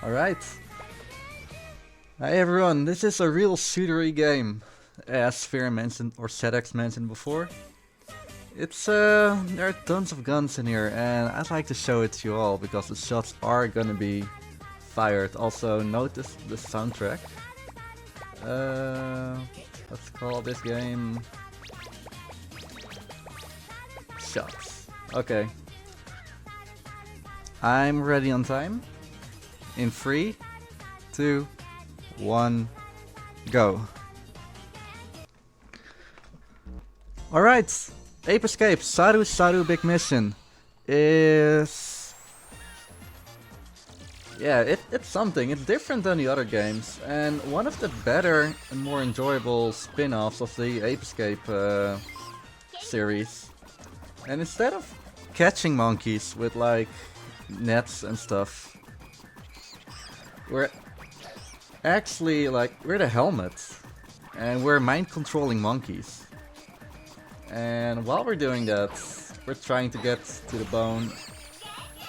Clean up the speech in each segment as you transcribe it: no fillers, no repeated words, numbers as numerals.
Alright. Hi everyone, this is a real shootery game, as Sphere mentioned, or ZX mentioned before. There are tons of guns in here, and I'd like to show it to you all, because the shots are gonna be fired. Also, notice the soundtrack. Let's call this game... Shots. Okay. I'm ready on time. In 3, 2, 1, go. Alright, Ape Escape, Sarusaru Big Mission is... Yeah, it's something. It's different than the other games, and one of the better and more enjoyable spin-offs of the Ape Escape series. And instead of catching monkeys with like nets and stuff, we're actually we're the helmet, and we're mind controlling monkeys. And while we're doing that, we're trying to get to the bone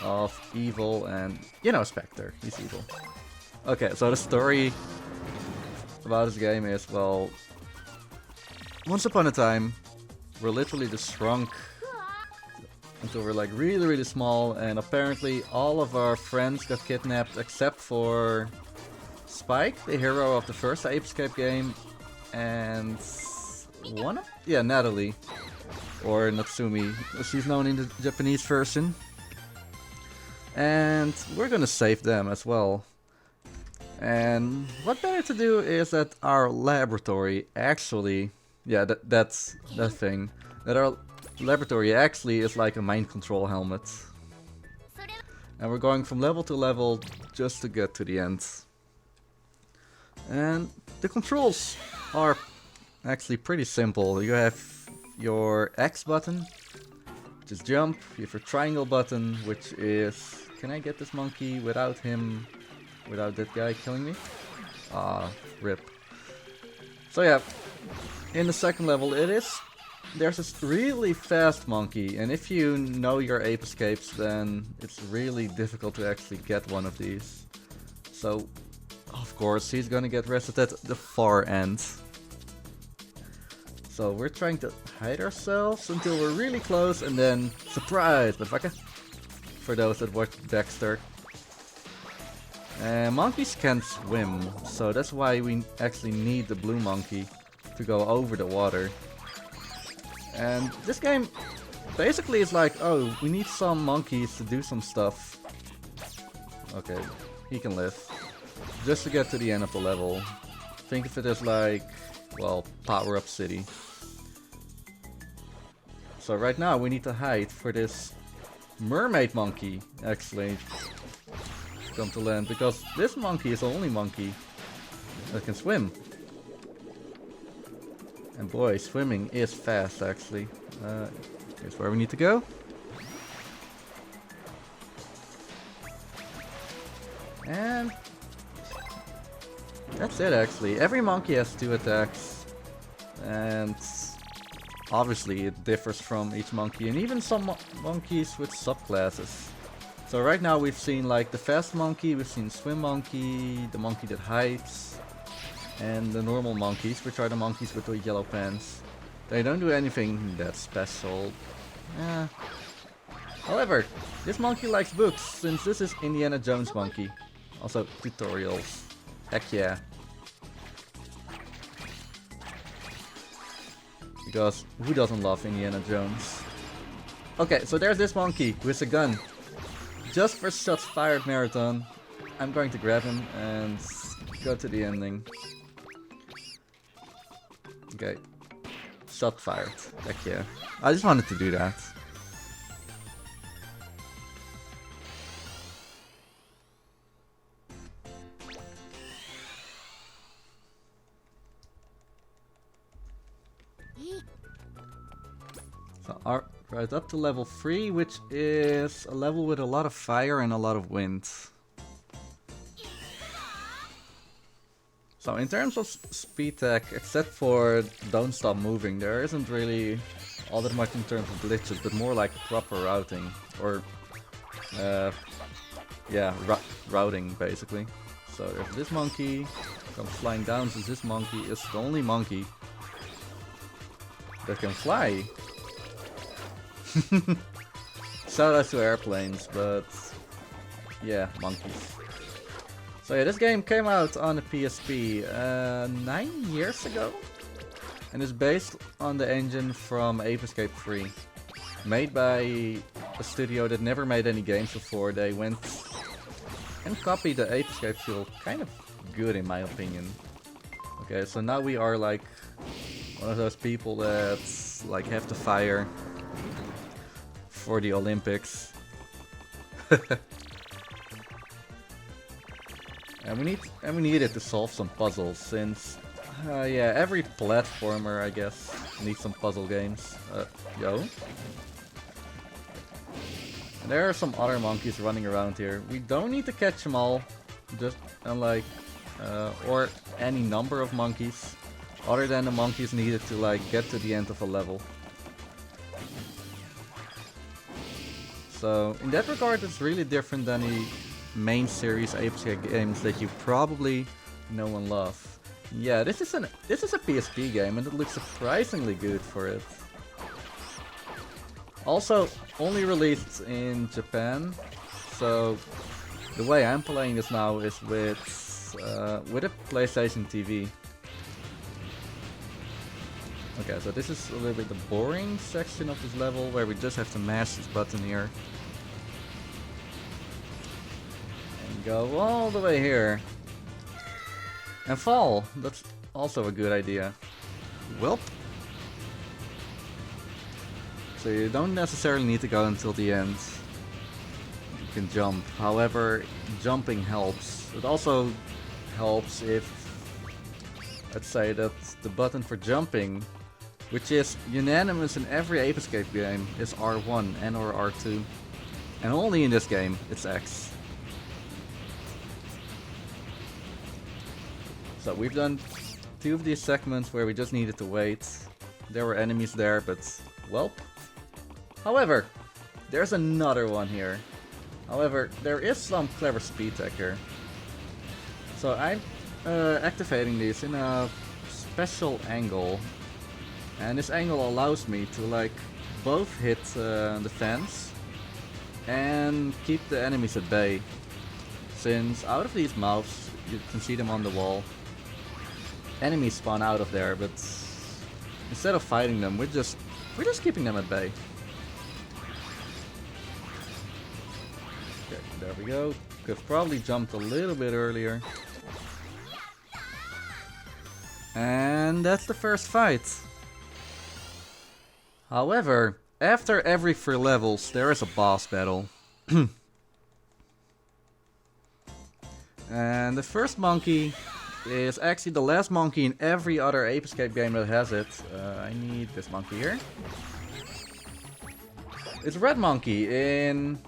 of evil, and you know Spectre, he's evil. Okay, so the story about this game is, well, once upon a time, we're literally just shrunk until we're like really small, and apparently all of our friends got kidnapped except for Spike, the hero of the first Ape Escape game, and Natalie, or Natsumi, as she's known in the Japanese version. And we're gonna save them as well. And what better to do is at our laboratory actually, that's that thing, that our laboratory actually is like a mind control helmet. And we're going from level to level just to get to the end. And the controls are actually pretty simple. You have your X button, which is jump. You have your triangle button, which is... Can I get this monkey without that guy killing me? Ah, rip. So yeah, in the second level there's this really fast monkey, and if you know your Ape Escapes, then it's really difficult to actually get one of these. So, of course, he's gonna get rested at the far end. So we're trying to hide ourselves until we're really close, and then surprise, motherfucker! For those that watched Dexter. Monkeys can't swim, so that's why we actually need the blue monkey to go over the water. And this game basically is like, oh, we need some monkeys to do some stuff. Okay, he can live. Just to get to the end of the level. Think of it as like, well, Power Up City. So right now we need to hide for this mermaid monkey, actually, to come to land, because this monkey is the only monkey that can swim. And boy, swimming is fast, actually. Here's where we need to go. And that's it, actually. Every monkey has 2 attacks, and obviously it differs from each monkey, and even some monkeys with subclasses. So right now we've seen like the fast monkey, we've seen swim monkey, the monkey that hides, and the normal monkeys, which are the monkeys with the yellow pants. They don't do anything that special. However, this monkey likes books, since this is Indiana Jones monkey. Also tutorials. Heck yeah. Because who doesn't love Indiana Jones? Okay, so there's this monkey with a gun. Just for shots fired marathon, I'm going to grab him and go to the ending. Okay, shot fired. Heck yeah. I just wanted to do that. So right up to level 3, which is a level with a lot of fire and a lot of wind. So in terms of speed tech, except for don't stop moving, there isn't really all that much in terms of glitches, but more like proper routing, or yeah, routing basically. So there's this monkey, comes flying down since this monkey is the only monkey that can fly. Shout out to airplanes, but yeah, monkeys. So yeah, this game came out on the PSP 9 years ago, and is based on the engine from Ape Escape 3, made by a studio that never made any games before. They went and copied the Ape Escape feel kind of good in my opinion. Okay, so now we are like one of those people that like have to fire for the Olympics. And we needed to solve some puzzles since yeah, every platformer I guess needs some puzzle games. Yo. And there are some other monkeys running around here. We don't need to catch them all, just like or any number of monkeys, other than the monkeys needed to like get to the end of a level. So in that regard, it's really different than the main series Ape Escape games that you probably know and love. Yeah, this is a PSP game, and it looks surprisingly good for it. Also, only released in Japan, so the way I'm playing this now is with a PlayStation TV. Okay, so this is a little bit the boring section of this level where we just have to mash this button here. And go all the way here. And fall! That's also a good idea. Welp. So you don't necessarily need to go until the end. You can jump. However, jumping helps. It also helps if, let's say that the button for jumping, which is unanimous in every Ape Escape game, is R1 and or R2. And only in this game, it's X. So we've done 2 of these segments where we just needed to wait. There were enemies there, but welp. However, there's another one here. However, there is some clever speed tech here. So I'm activating these in a special angle. And this angle allows me to like both hit the fence and keep the enemies at bay. Since out of these mouths, you can see them on the wall, enemies spawn out of there, but instead of fighting them, we're just keeping them at bay. Okay, there we go. Could have probably jumped a little bit earlier. And that's the first fight. However, after every 3 levels, there is a boss battle. And the first monkey is actually the last monkey in every other Ape Escape game that has it. I need this monkey here. It's Red Monkey in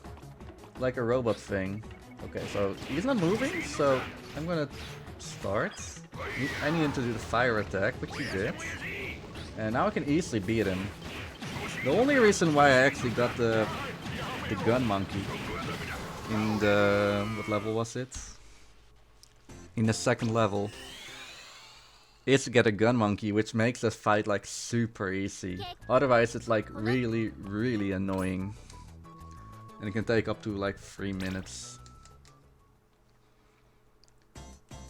like a robot thing. Okay, so he's not moving, so I'm gonna start. I need him to do the fire attack, which he did. And now I can easily beat him. The only reason why I actually got the gun monkey in the... what level was it? In the 2nd level is to get a gun monkey, which makes this fight like super easy. Otherwise it's like really, really annoying. And it can take up to like 3 minutes.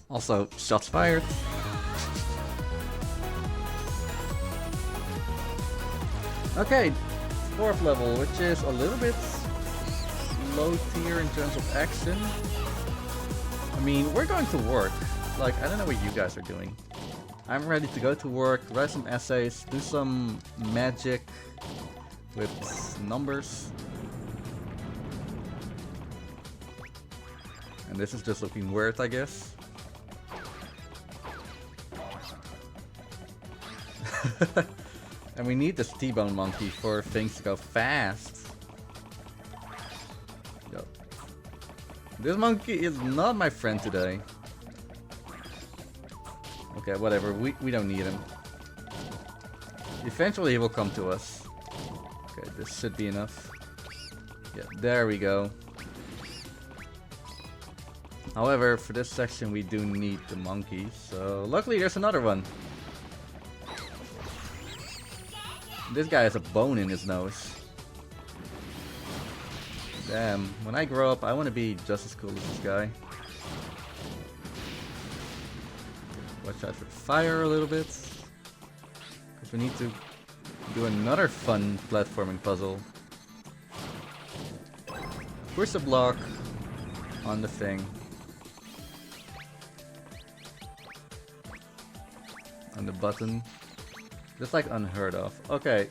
Also, shots fired. Okay, 4th level, which is a little bit low tier in terms of action. I mean, we're going to work. Like, I don't know what you guys are doing. I'm ready to go to work, write some essays, do some magic with numbers. And this is just looking weird, I guess. And we need this T-bone monkey for things to go fast. Yo. This monkey is not my friend today. Okay, whatever. We don't need him. Eventually he will come to us. Okay, this should be enough. Yeah, there we go. However, for this section we do need the monkey, so luckily there's another one. This guy has a bone in his nose. Damn, when I grow up I want to be just as cool as this guy. Watch out for the fire a little bit. Because we need to do another fun platforming puzzle. Push the block on the thing. On the button. Just like unheard of. Okay.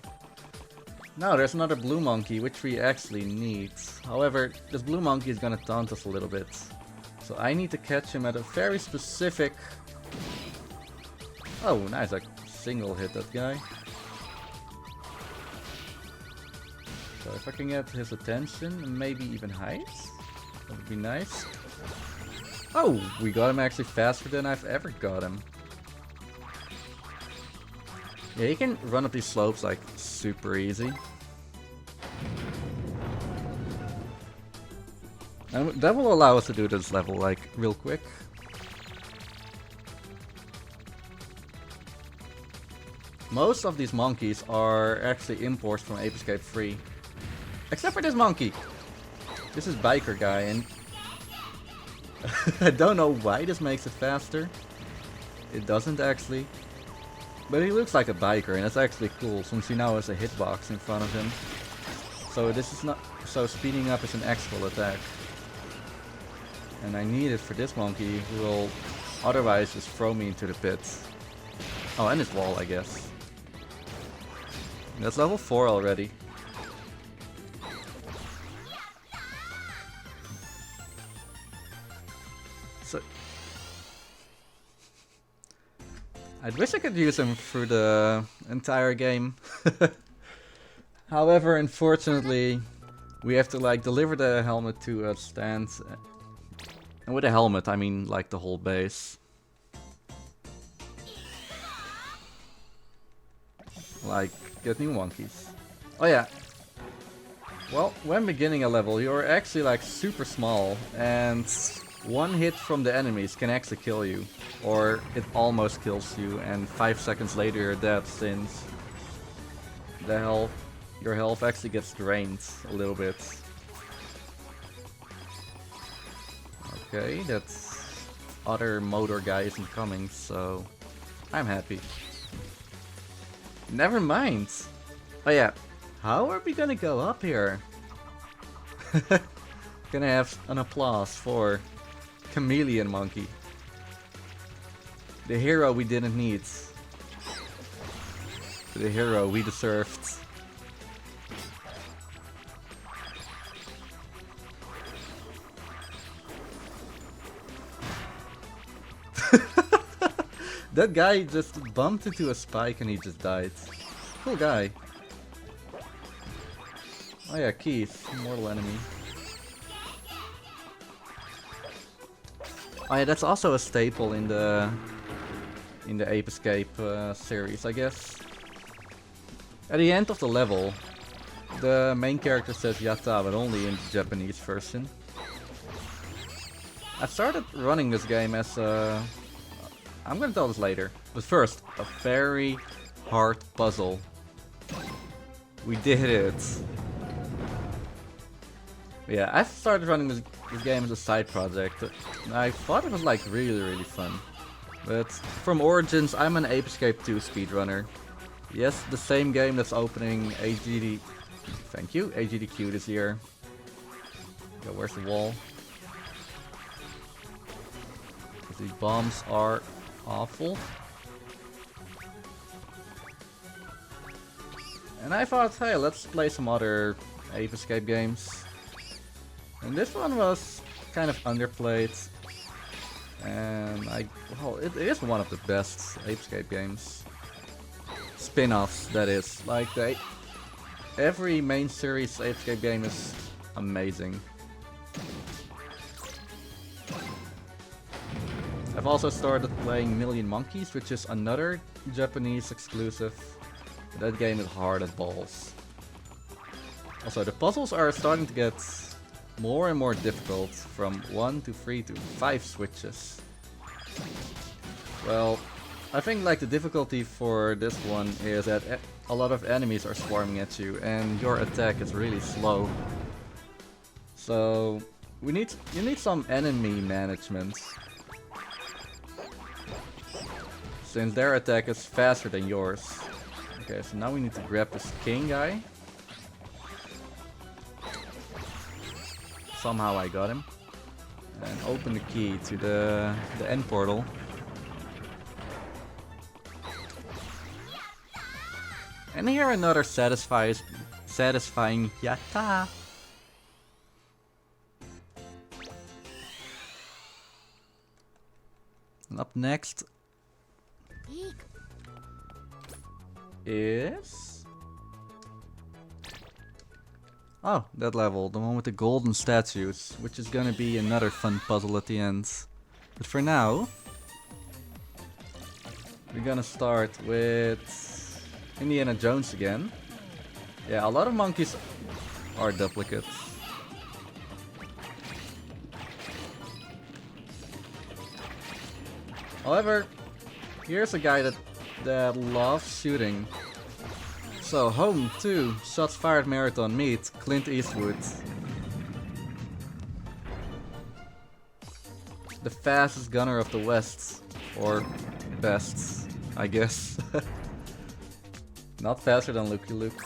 Now there's another blue monkey, which we actually need. However, this blue monkey is gonna taunt us a little bit. So I need to catch him at a very specific... Oh, nice, I single hit that guy. So if I can get his attention and maybe even height, that would be nice. Oh, we got him actually faster than I've ever got him. Yeah, you can run up these slopes like super easy. And that will allow us to do this level like real quick. Most of these monkeys are actually imports from Ape Escape 3. Except for this monkey. This is biker guy, and I don't know why this makes it faster. It doesn't actually. But he looks like a biker, and that's actually cool since he now has a hitbox in front of him. So this is not so speeding up is an actual attack. And I need it for this monkey who will otherwise just throw me into the pit. Oh, and his wall, I guess. That's level 4 already. So I wish I could use him through the entire game. However, unfortunately, we have to like deliver the helmet to a stand. And with a helmet, I mean like the whole base. Like, get new monkeys. Oh yeah. Well, when beginning a level, you're actually like super small, and one hit from the enemies can actually kill you. Or it almost kills you, and 5 seconds later you're dead since your health actually gets drained a little bit. Okay, that's other motor guy isn't coming, so I'm happy. Never mind. Oh yeah, how are we gonna go up here? Gonna have an applause for Chameleon Monkey. The hero we didn't need. The hero we deserved. That guy just bumped into a spike and he just died. Cool guy. Oh yeah, Keith, mortal enemy. Oh yeah, that's also a staple in the Ape Escape series, I guess. At the end of the level, the main character says "yatta," but only in the Japanese version. I started running this game as a... I'm gonna tell this later. But first, a very hard puzzle. We did it. Yeah, I started running this game as a side project. I thought it was like really fun. But from Origins, I'm an Ape Escape 2 speedrunner. Yes, the same game that's opening AGD... Thank you, AGDQ this year. Yo, where's the wall? These bombs are awful. And I thought, hey, let's play some other Ape Escape games. And this one was kind of underplayed. And well, it is one of the best Ape Escape games. Spin-offs, that is. Like, every main series Ape Escape game is amazing. I've also started playing Million Monkeys, which is another Japanese exclusive. That game is hard as balls. Also, the puzzles are starting to get more and more difficult from 1 to 3 to 5 switches. Well, I think like the difficulty for this one is that a lot of enemies are swarming at you and your attack is really slow. So you need some enemy management, since their attack is faster than yours. Okay, so now we need to grab this king guy. Somehow I got him. And open the key to the end portal. And here another satisfying yatta. And up next is... oh, that level, the one with the golden statues, which is gonna be another fun puzzle at the end. But for now, we're gonna start with Indiana Jones again. Yeah, a lot of monkeys are duplicates. However, here's a guy that loves shooting. So, home to Shots Fired Marathon meet Clint Eastwood. The fastest gunner of the West. Or best, I guess. Not faster than Lucky Luke.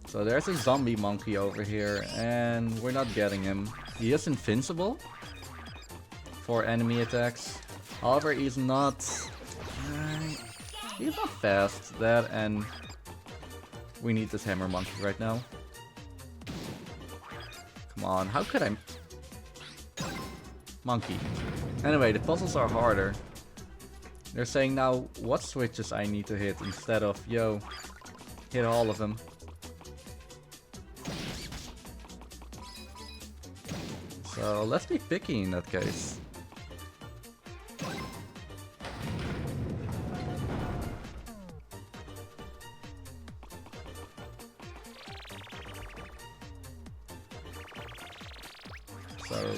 So there's a zombie monkey over here and we're not getting him. He is invincible for enemy attacks. However, he's not fast. That, and we need this hammer monkey right now. Come on, how could I... monkey. Anyway, the puzzles are harder. They're saying now what switches I need to hit instead of, yo, hit all of them. So let's be picky in that case. So,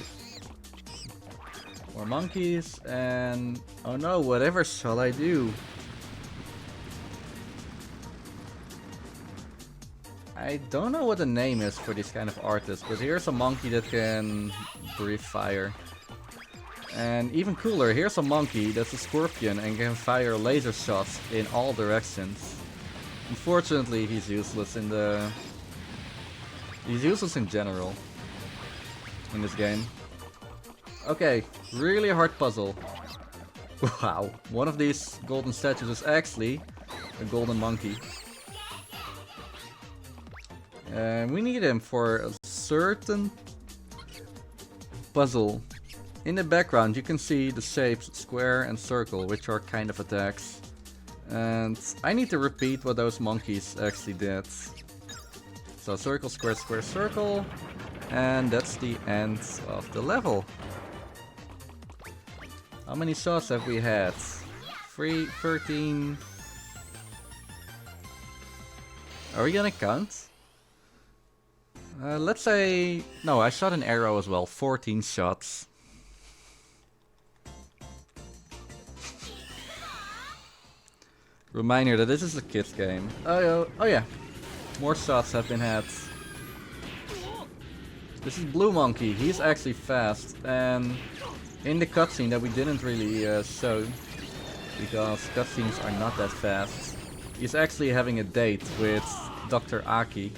more monkeys and... oh no, whatever shall I do? I don't know what the name is for this kind of artist, but here's a monkey that can breathe fire. And even cooler, here's a monkey that's a scorpion and can fire laser shots in all directions. Unfortunately, he's useless in the... he's useless in general in this game. Okay, really hard puzzle. Wow, one of these golden statues is actually a golden monkey. And we need him for a certain puzzle. In the background you can see the shapes square and circle, which are kind of attacks. And I need to repeat what those monkeys actually did. So circle, square, square, circle. And that's the end of the level. How many shots have we had? 3, 13... Are we gonna count? Let's say... no, I shot an arrow as well. 14 shots. Reminder that this is a kid's game. Oh yeah. More shots have been had. This is Blue Monkey. He's actually fast. And in the cutscene that we didn't really show, because cutscenes are not that fast, he's actually having a date with Dr. Aki.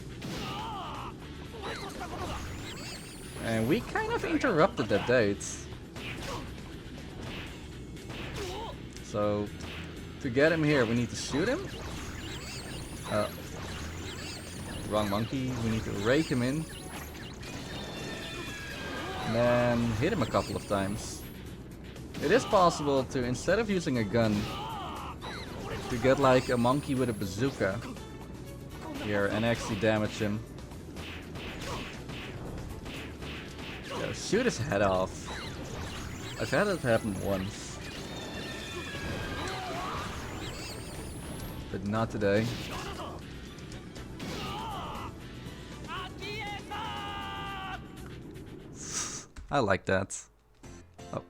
And we kind of interrupted that date. So, to get him here, we need to shoot him. Wrong monkey. We need to rake him in. And then hit him a couple of times. It is possible to, instead of using a gun, to get like a monkey with a bazooka here and actually damage him. Yeah, shoot his head off. I've had it happen once. But not today. I like that. Oh.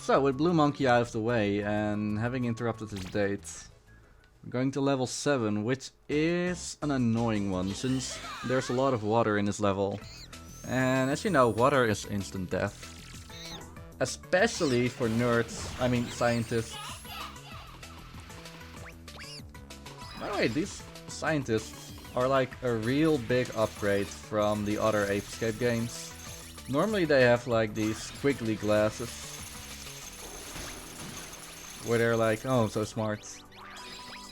So, with Blue Monkey out of the way and having interrupted his date, we're going to level 7, which is an annoying one since there's a lot of water in this level. And as you know, water is instant death. Especially for nerds, I mean scientists. By the way, these scientists are like a real big upgrade from the other Ape Escape games. Normally they have like these squiggly glasses, where they're like, oh, so smart.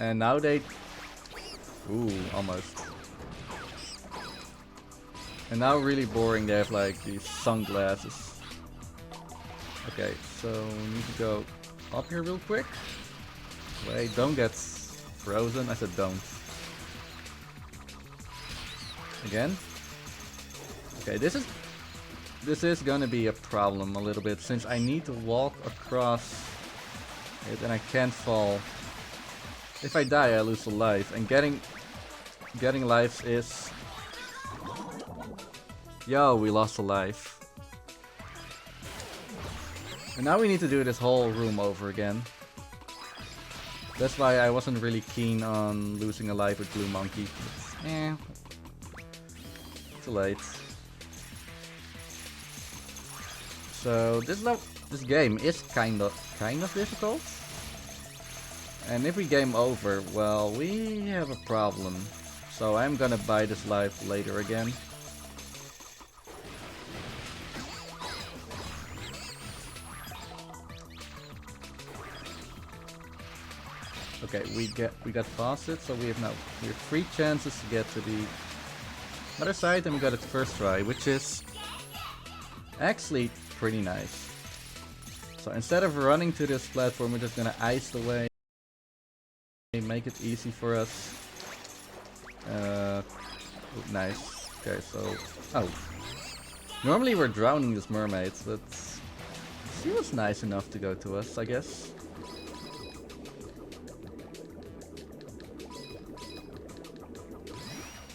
And now they... Ooh, almost. And now really boring, they have like these sunglasses. Okay, so we need to go up here real quick. Wait, don't get frozen. I said don't. Again. Okay, this is gonna be a problem a little bit since I need to walk across it and I can't fall. If I die, I lose a life, and getting lives is... Yo, we lost a life. And now we need to do this whole room over again. That's why I wasn't really keen on losing a life with Blue Monkey. Too late. So this game is kind of difficult. And if we game over, well, we have a problem. So I'm gonna buy this life later again. Okay, we got past it, so we have 3 chances to get to the other side, and we got it first try, which is actually pretty nice. So instead of running to this platform, we're just gonna ice the way, make it easy for us. Nice. Okay, so normally we're drowning this mermaid, but she was nice enough to go to us, I guess.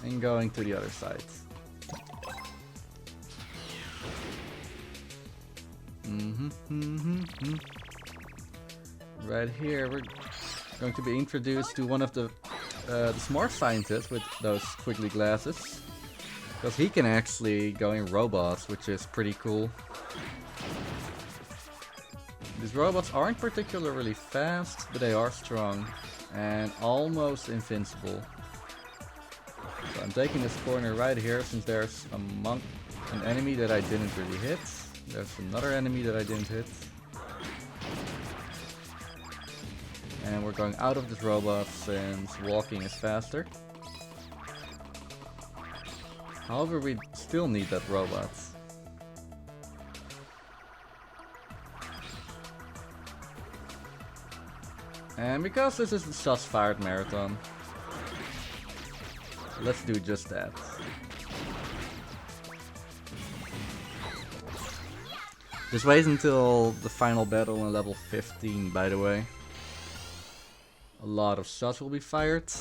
And going to the other side. Right here, we're going to be introduced to one of the smart scientists with those squiggly glasses. Because he can actually go in robots, which is pretty cool. These robots aren't particularly fast, but they are strong and almost invincible. So I'm taking this corner right here since there's an enemy that I didn't really hit. There's another enemy that I didn't hit. And we're going out of this robot since walking is faster. However, we still need that robot. And because this is the shots fired marathon, let's do just that. Just wait until the final battle in level 15, by the way. A lot of shots will be fired.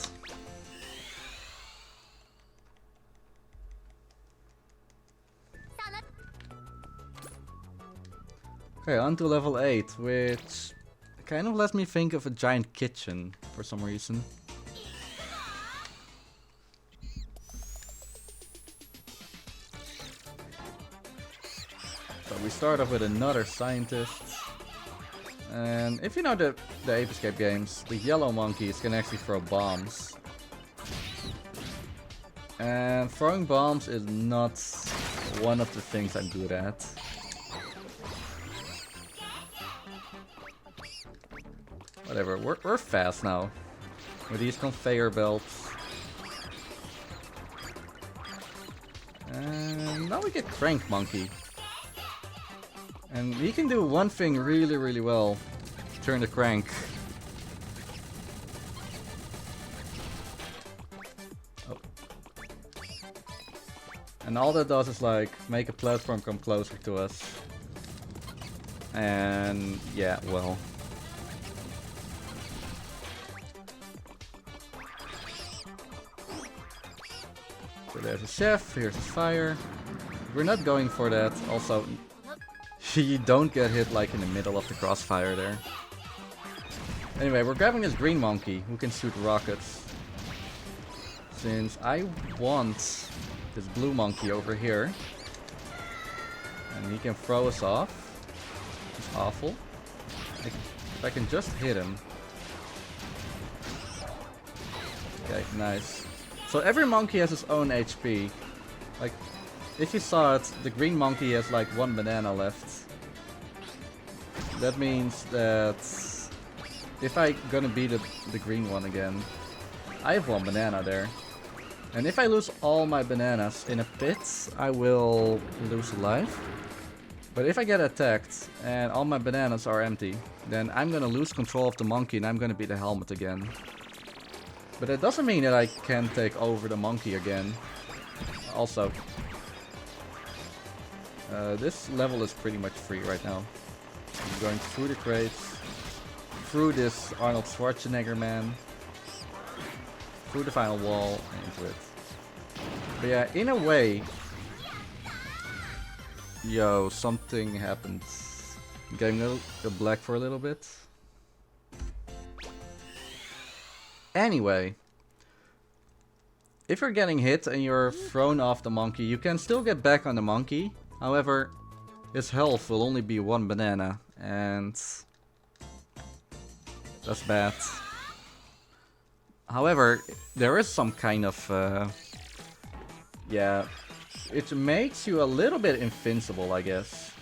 Okay, on to level 8, which kind of lets me think of a giant kitchen for some reason. So we start off with another scientist. And if you know the Ape Escape games, the yellow monkeys can actually throw bombs. And throwing bombs is not one of the things I'm good at. Whatever, we're fast now with these conveyor belts. And now we get Crank Monkey. And he can do one thing really, really well. Turn the crank. Oh. And all that does is like make a platform come closer to us. And yeah, well. So there's a chef, here's his fire. We're not going for that. Also, you don't get hit like in the middle of the crossfire there. Anyway, we're grabbing this green monkey who can shoot rockets. Since I want this blue monkey over here. And he can throw us off. It's awful. If I can just hit him. Okay, nice. So every monkey has his own HP. Like, if you saw it, the green monkey has like 1 banana left. That means that if I gonna beat the green one again, I have 1 banana there. And if I lose all my bananas in a pit, I will lose a life. But if I get attacked and all my bananas are empty, then I'm gonna lose control of the monkey and I'm gonna be the helmet again. But that doesn't mean that I can take over the monkey again. Also, this level is pretty much free right now. I'm going through the crates, through this Arnold Schwarzenegger man, through the final wall, and into it. But yeah, in a way... Yo, something happened. Getting a black for a little bit. Anyway, if you're getting hit and you're thrown off the monkey, you can still get back on the monkey. However, his health will only be 1 banana, and that's bad. However, there is some kind of, yeah, it makes you a little bit invincible, I guess.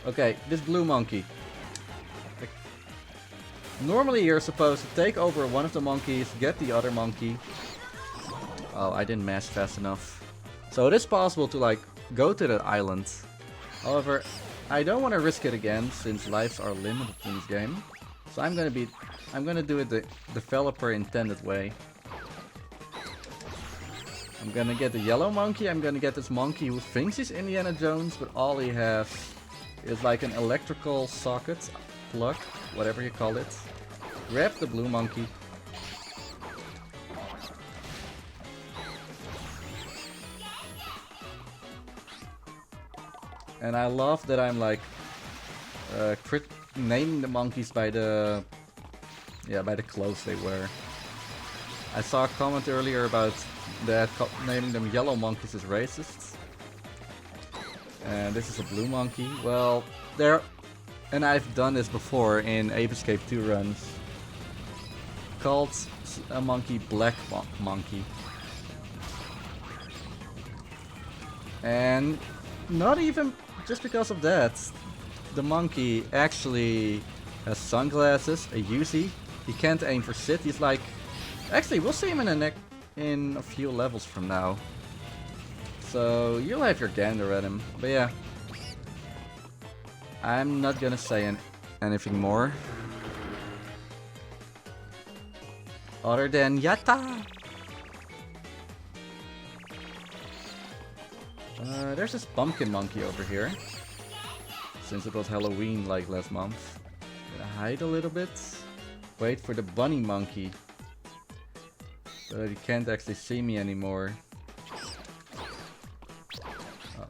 Okay, this blue monkey. Normally you're supposed to take over one of the monkeys, get the other monkey. Oh, I didn't mash fast enough. So it is possible to like go to that island. However, I don't want to risk it again since lives are limited in this game. So I'm gonna do it the developer intended way. I'm gonna get the yellow monkey, I'm gonna get this monkey who thinks he's Indiana Jones, but all he has is like an electrical socket, plug, whatever you call it. Grab the blue monkey. And I love that I'm like naming the monkeys by the clothes they wear. I saw a comment earlier about that naming them yellow monkeys is racist. And this is a blue monkey. Well, and I've done this before in Ape Escape 2 runs. Called a monkey Black Monkey. And not even just because of that. The monkey actually has sunglasses, a Uzi. He can't aim for shit. He's like... Actually, we'll see him in a few levels from now. So you'll have your gander at him. But yeah. I'm not gonna say anything more. Other than Yatta! There's this pumpkin monkey over here. Since it was Halloween like last month. Gonna hide a little bit. Wait for the bunny monkey. So that he can't actually see me anymore. Oh.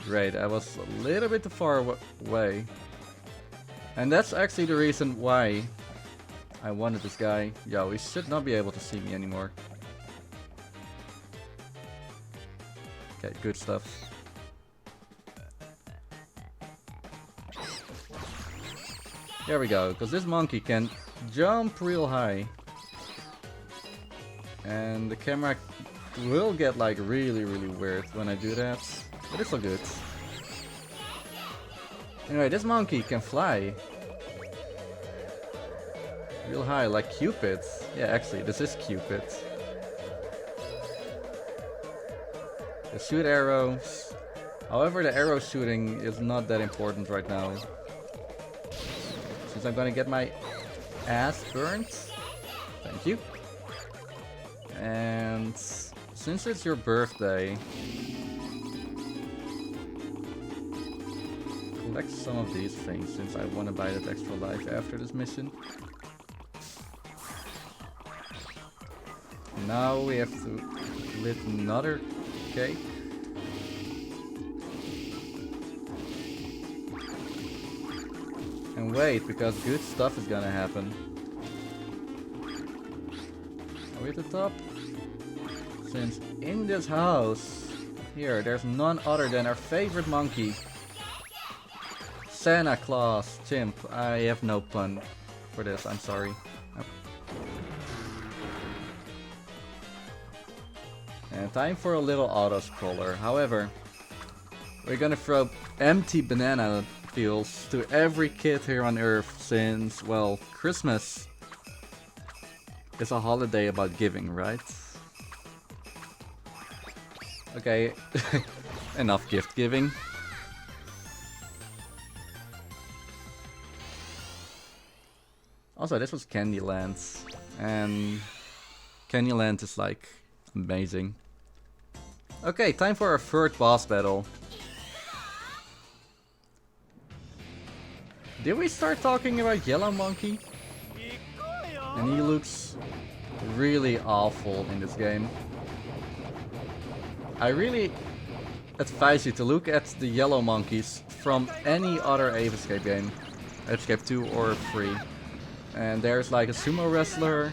Great, I was a little bit too far away. And that's actually the reason why I wanted this guy. Yo, he should not be able to see me anymore. Okay, good stuff. There we go, because this monkey can jump real high. And the camera will get like really weird when I do that. But it's all good. Anyway, this monkey can fly. Real high, like Cupid. Yeah, actually, this is Cupid. They shoot arrows. However, the arrow shooting is not that important right now. Since I'm gonna get my ass burnt. Thank you. And since it's your birthday, collect some of these things since I want to buy that extra life after this mission. Now we have to lit another cake. And wait, because good stuff is gonna happen. Are we at the top? Since in this house, here, there's none other than our favorite monkey. Santa Claus, chimp. I have no pun for this, I'm sorry. And time for a little auto-scroller. However, we're gonna throw empty banana peels to every kid here on Earth since, well, Christmas is a holiday about giving, right? Okay, enough gift giving. Also, this was Candyland, and Candyland is like amazing. Okay, time for our third boss battle. Did we start talking about Yellow Monkey? And he looks really awful in this game. I really advise you to look at the Yellow Monkeys from any other Ape Escape game. Ape Escape 2 or 3. And there's like a sumo wrestler,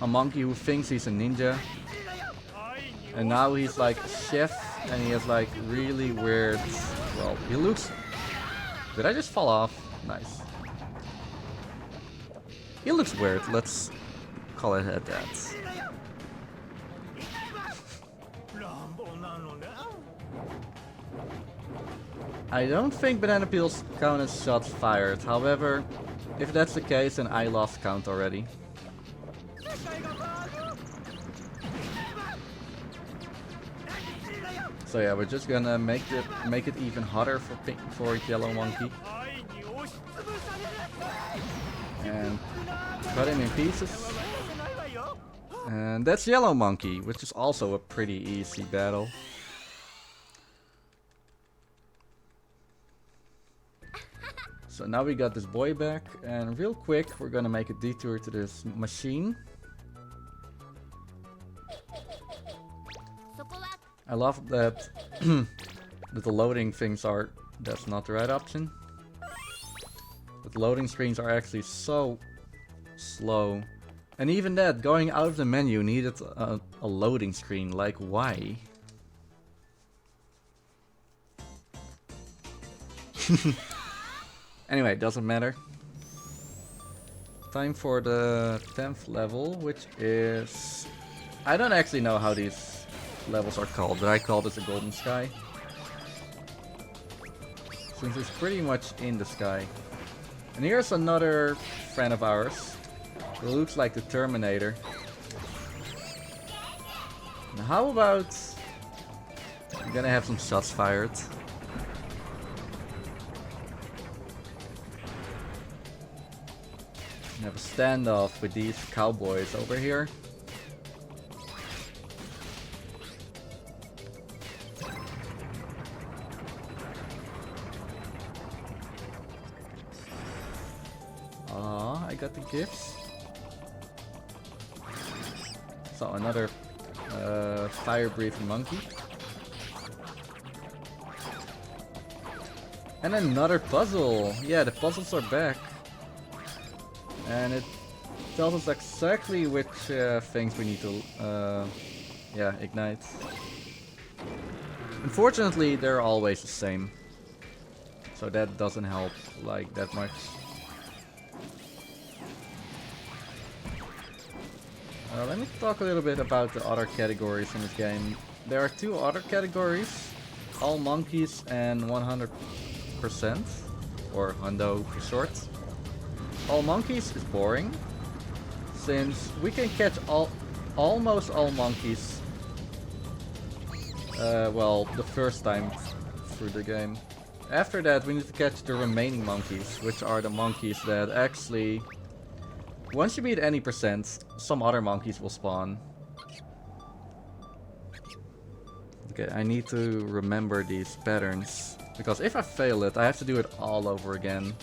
a monkey who thinks he's a ninja, and now he's like a chef and he has like really weird, well, he looks... Did I just fall off? Nice. He looks weird, let's call it at that. I don't think banana peels count as shots fired, however, if that's the case then I lost count already. So yeah, we're just gonna make it even hotter for Yellow Monkey. And cut him in pieces. And that's Yellow Monkey, which is also a pretty easy battle. So now we got this boy back, and real quick we're gonna make a detour to this machine. I love that, that the loading things are... That's not the right option. But the loading screens are actually so slow. And even that, going out of the menu needed a loading screen. Like, why? Anyway, doesn't matter. Time for the 10th level, which is... I don't actually know how these levels are called, but I call this a golden sky. Since it's pretty much in the sky. And here's another friend of ours, who looks like the Terminator. Now how about... I'm gonna have some shots fired. And have a standoff with these cowboys over here. I got the gifts. So another fire-breathing monkey. And another puzzle. Yeah, the puzzles are back. And it tells us exactly which things we need to yeah, ignite. Unfortunately, they're always the same. So that doesn't help like that much. Let me talk a little bit about the other categories in this game. There are two other categories, all monkeys and 100%, or hundo for short. All monkeys is boring, since we can catch almost all monkeys, well, the first time through the game. After that we need to catch the remaining monkeys, which are the monkeys that actually... Once you beat any percent, some other monkeys will spawn. Okay, I need to remember these patterns. Because if I fail it, I have to do it all over again.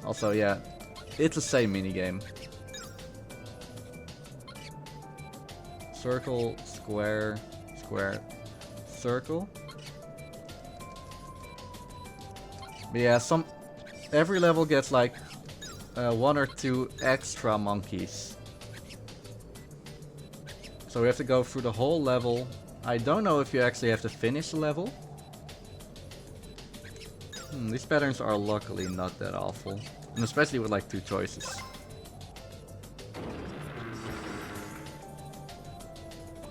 Also, yeah, it's the same minigame. Circle, square, square, circle. But yeah, every level gets like 1 or 2 extra monkeys. So we have to go through the whole level. I don't know if you actually have to finish the level. These patterns are luckily not that awful. And especially with like 2 choices.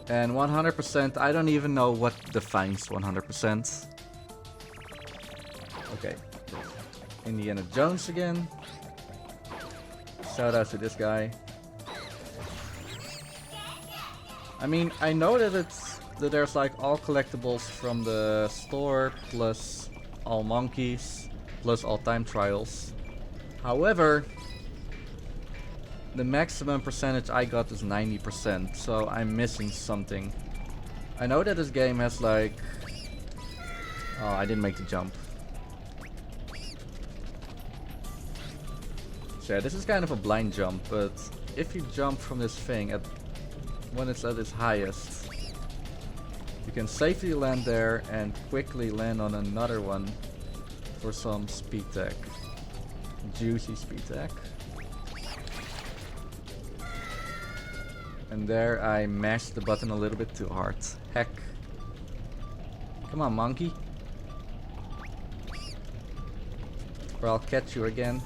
And 100%, I don't even know what defines 100%. Okay. Indiana Jones again. Shout out to this guy. I mean, I know that there's like all collectibles from the store, plus all monkeys, plus all time trials. However, the maximum percentage I got is 90%, so I'm missing something. I know that this game has like... Oh, I didn't make the jump. So yeah, this is kind of a blind jump, but if you jump from this thing when it's at its highest, you can safely land there and quickly land on another one for some speed tech. Juicy speed tech. And there I mashed the button a little bit too hard. Heck. Come on, monkey. Or I'll catch you again.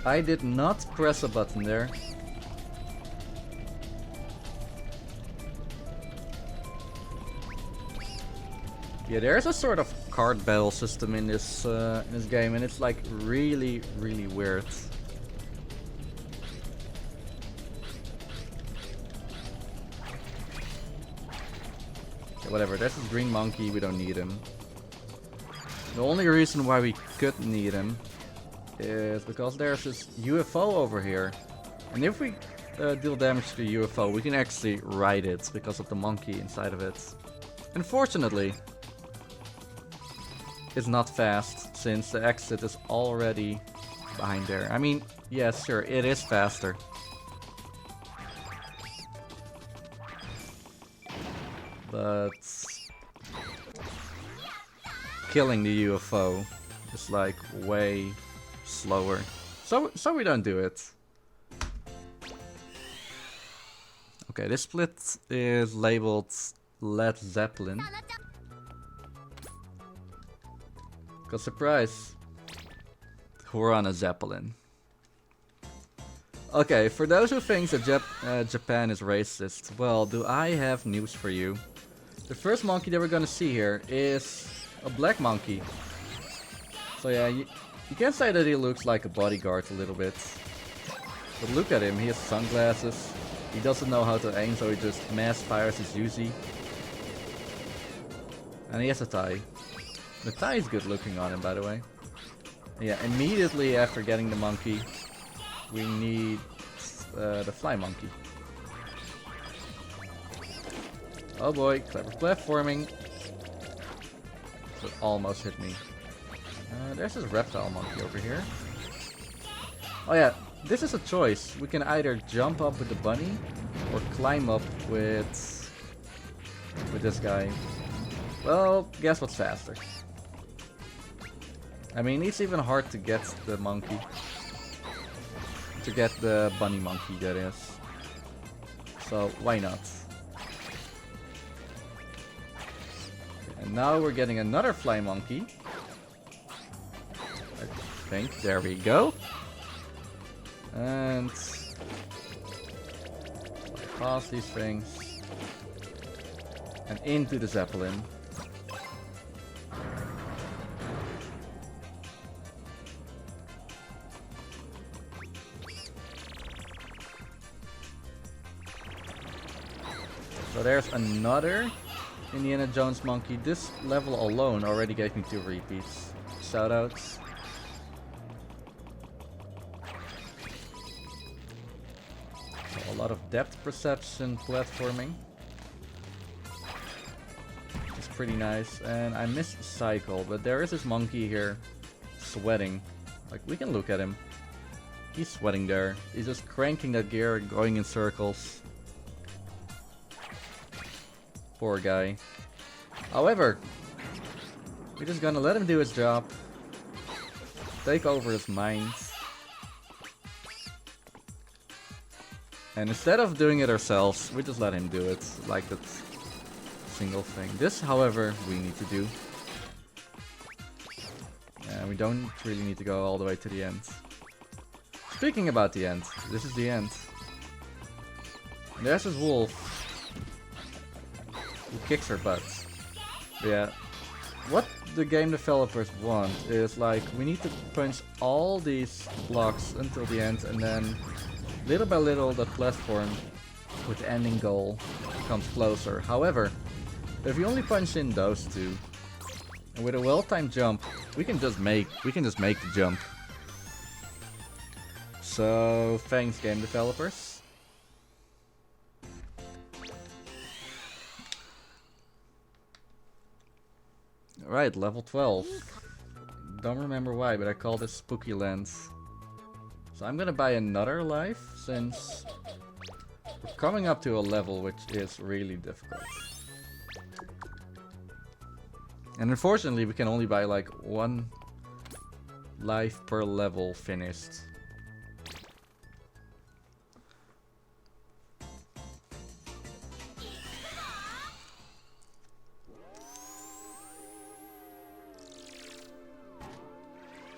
I did not press a button there. Yeah, there's a sort of card battle system in this game, and it's like really, really weird. Okay, whatever, there's this green monkey, we don't need him. The only reason why we could need him is because there's this UFO over here. And if we deal damage to the UFO, we can actually ride it because of the monkey inside of it. Unfortunately, it's not fast since the exit is already behind there. I mean, yes, sure, it is faster. But killing the UFO is like way slower. So we don't do it. Okay, this split is labeled Led Zeppelin. Cause surprise, we're on a Zeppelin. Okay, for those who think that Japan is racist, well, do I have news for you. The first monkey that we're gonna see here is a black monkey. So yeah, you can say that he looks like a bodyguard a little bit. But look at him, he has sunglasses. He doesn't know how to aim, so he just mass fires his Uzi. And he has a tie. The tie is good looking on him, by the way. Yeah, immediately after getting the monkey, we need the fly monkey. Oh boy, clever platforming. It almost hit me. There's this reptile monkey over here. Oh yeah, this is a choice. We can either jump up with the bunny or climb up with this guy. Well, guess what's faster? I mean, it's even hard to get the monkey. To get the bunny monkey, that is. So, why not? And now we're getting another fly monkey. I think. There we go. And... past these things. And into the Zeppelin. So there's another Indiana Jones monkey. This level alone already gave me 2 repeats. Shoutouts. So a lot of depth perception platforming. Which is pretty nice. And I missed Cycle, but there is this monkey here sweating. Like, we can look at him. He's sweating there. He's just cranking that gear, going in circles. Poor guy. However, we're just gonna let him do his job. Take over his mind. And instead of doing it ourselves, we just let him do it. Like that single thing. This, however, we need to do. And we don't really need to go all the way to the end. Speaking about the end, this is the end. And there's this wolf who kicks her butt. But yeah, what the game developers want is like we need to punch all these blocks until the end, and then little by little that platform with the ending goal comes closer. However, if we only punch in those two, and with a well-timed jump, we can just make the jump. So thanks, game developers. Alright, level 12. Don't remember why, but I call this Spooky Lands. So I'm gonna buy another life, since we're coming up to a level which is really difficult. And unfortunately, we can only buy like one life per level finished.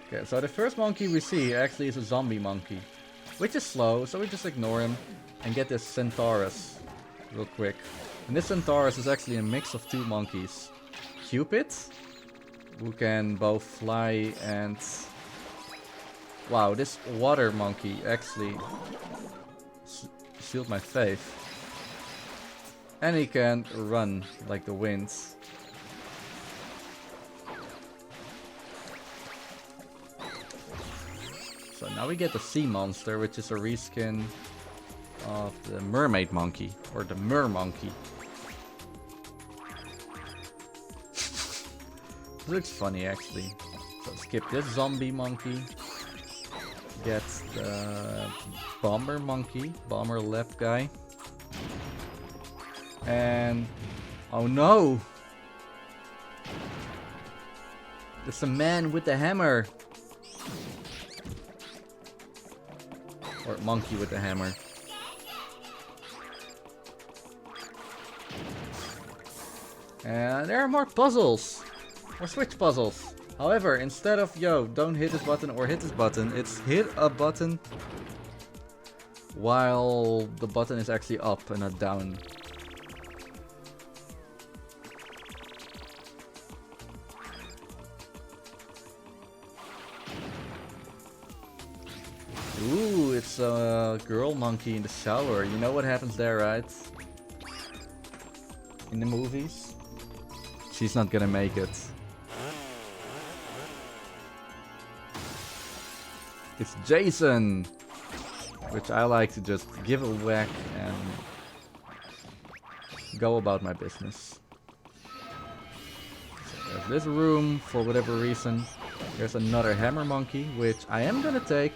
Okay, so the first monkey we see actually is a zombie monkey, which is slow, so we just ignore him and get this Centaurus real quick. And this Centaurus is actually a mix of two monkeys. Cupid, who can both fly and... Wow, this water monkey actually sealed my faith. And he can run like the wind. So now we get the sea monster, which is a reskin of the mermaid monkey, or the mer monkey. This looks funny actually. So skip this zombie monkey. Get the bomber monkey, bomber left guy. And oh no! It's a man with the hammer. Or monkey with the hammer. And there are more puzzles. More switch puzzles. However, instead of, yo, don't hit this button or hit this button, it's hit a button while the button is actually up and not down. Ooh, it's a girl monkey in the shower. You know what happens there, right? In the movies. She's not gonna make it. It's Jason! Which I like to just give a whack and go about my business. So there's this room, for whatever reason. There's another hammer monkey, which I am gonna take.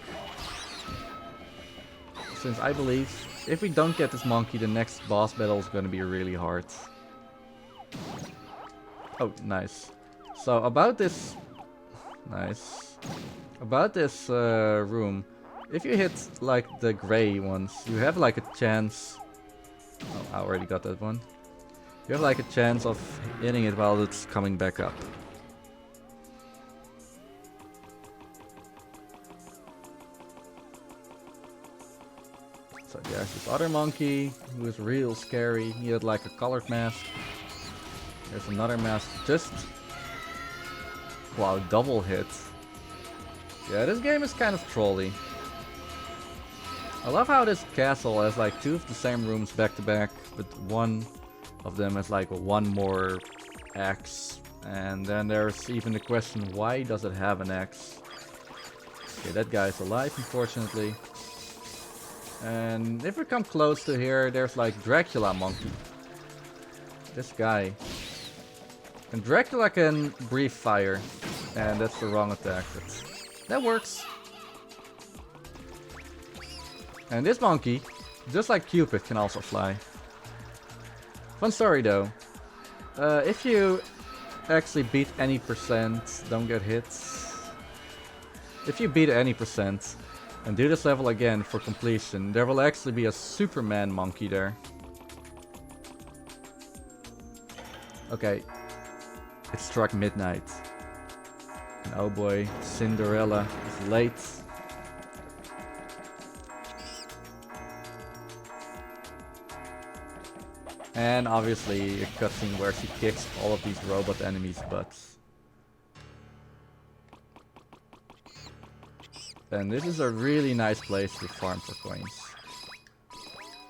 Since I believe if we don't get this monkey, the next boss battle is gonna be really hard. Oh, nice. So about this... Nice. About this room, if you hit like the gray ones, you have like a chance... Oh, I already got that one. You have like a chance of hitting it while it's coming back up. So there's this other monkey who is real scary. He had like a colored mask. There's another mask. Just... Wow, double hit. Yeah, this game is kind of trolly. I love how this castle has like two of the same rooms back to back, but one of them has like one more axe. And then there's even the question, why does it have an axe? Okay, that guy's alive, unfortunately. And if we come close to here, there's like Dracula monkey. This guy. And Dracula can breathe fire. And that's the wrong attack, but that works. And this monkey, just like Cupid, can also fly. Fun story though. If you actually beat any percent, don't get hit. If you beat any percent and do this level again for completion, there will actually be a Superman monkey there. Okay, it struck midnight. And oh boy, Cinderella is late. And obviously a cutscene where she kicks all of these robot enemies' butts. And this is a really nice place to farm for coins.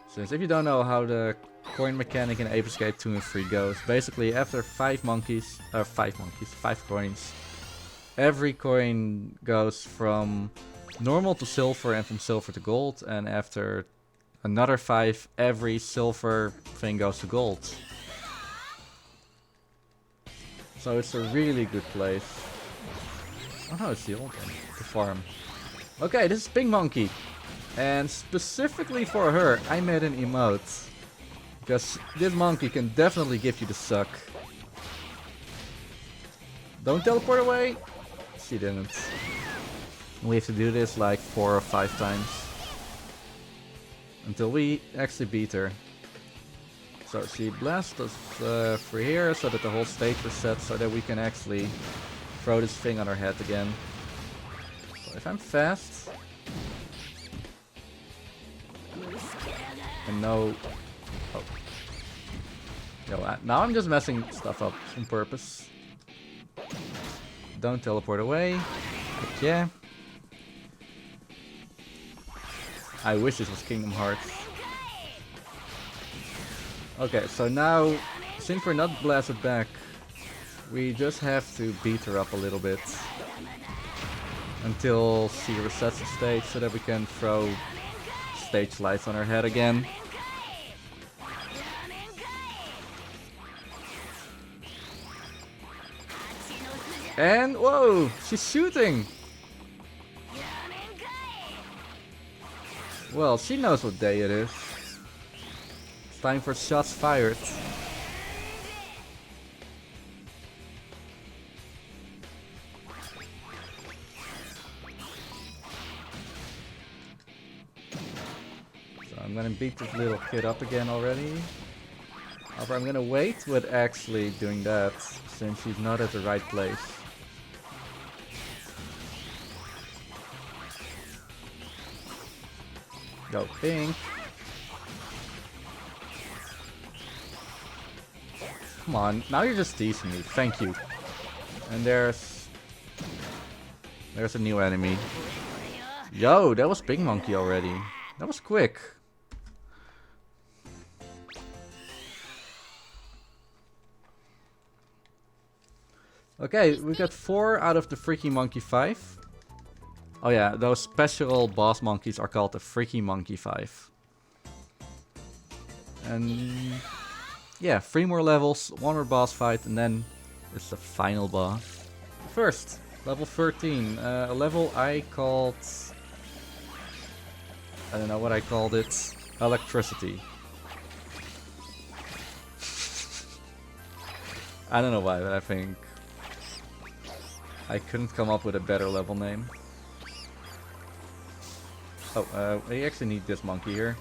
Since if you don't know how the coin mechanic in Ape Escape 2 and 3 goes, basically after 5 coins, every coin goes from normal to silver and from silver to gold, and after another 5, every silver thing goes to gold. So it's a really good place. Oh no, it's the old one, the farm. Okay, this is Pink Monkey. And specifically for her, I made an emote. Because this monkey can definitely give you the suck. Don't teleport away. She didn't. We have to do this like 4 or 5 times. Until we actually beat her. So she blasts us through here so that the whole stage resets so that we can actually throw this thing on her head again. So if I'm fast... and no... oh. Yo, now I'm just messing stuff up on purpose. Don't teleport away. But yeah. I wish this was Kingdom Hearts. Okay, so now, since we're not blasted back, we just have to beat her up a little bit. Until she resets the stage so that we can throw stage lights on her head again. And, whoa, she's shooting! Well, she knows what day it is. It's time for shots fired. So I'm gonna beat this little kid up again already. However, I'm gonna wait with actually doing that, since she's not at the right place. Go pink. Come on, now you're just teasing me. Thank you. And there's a new enemy. Yo, that was Pink Monkey already. That was quick. Okay, we got 4 out of the Freaky Monkey 5. Oh yeah, those special boss monkeys are called the Freaky Monkey 5. And yeah, 3 more levels, 1 more boss fight, and then it's the final boss. First, level 13, a level I called... I don't know what I called it. Electricity. I don't know why, but I think I couldn't come up with a better level name. Oh, we actually need this monkey here.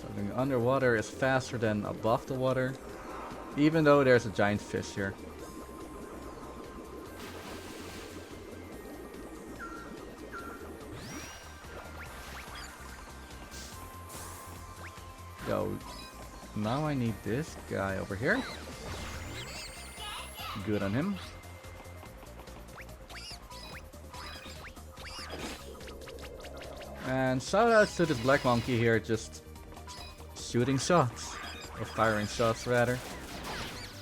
Something underwater is faster than above the water, even though there's a giant fish here. Yo, now I need this guy over here. Good on him. And shout out to this black monkey here, just shooting shots. Or firing shots rather.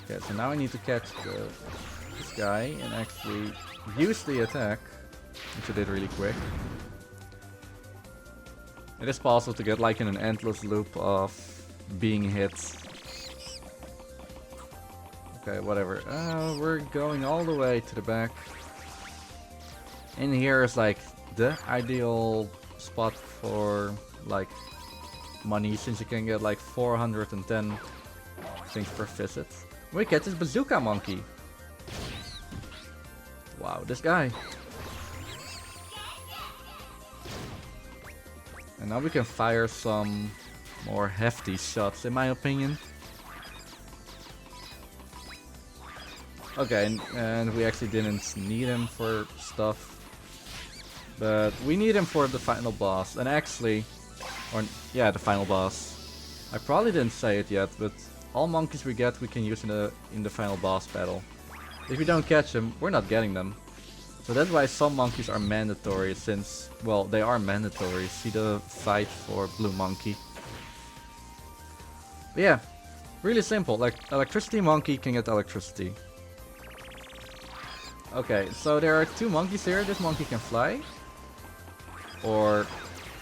Okay, so now I need to catch this guy and actually use the attack. Which I did really quick. It is possible to get like in an endless loop of being hit. Okay, whatever. We're going all the way to the back. In here is like the ideal spot for like money, since you can get like 410 things per visit. We get this bazooka monkey. Wow, this guy. And now we can fire some more hefty shots, in my opinion. Okay, and we actually didn't need him for stuff. But we need him for the final boss. And actually, or yeah, the final boss. I probably didn't say it yet, but all monkeys we get we can use in the final boss battle. If we don't catch them, we're not getting them. So that's why some monkeys are mandatory, since, well, they are mandatory. See the fight for Blue Monkey. But yeah, really simple. Like, electricity monkey can get electricity. Okay, so there are two monkeys here. This monkey can fly. Or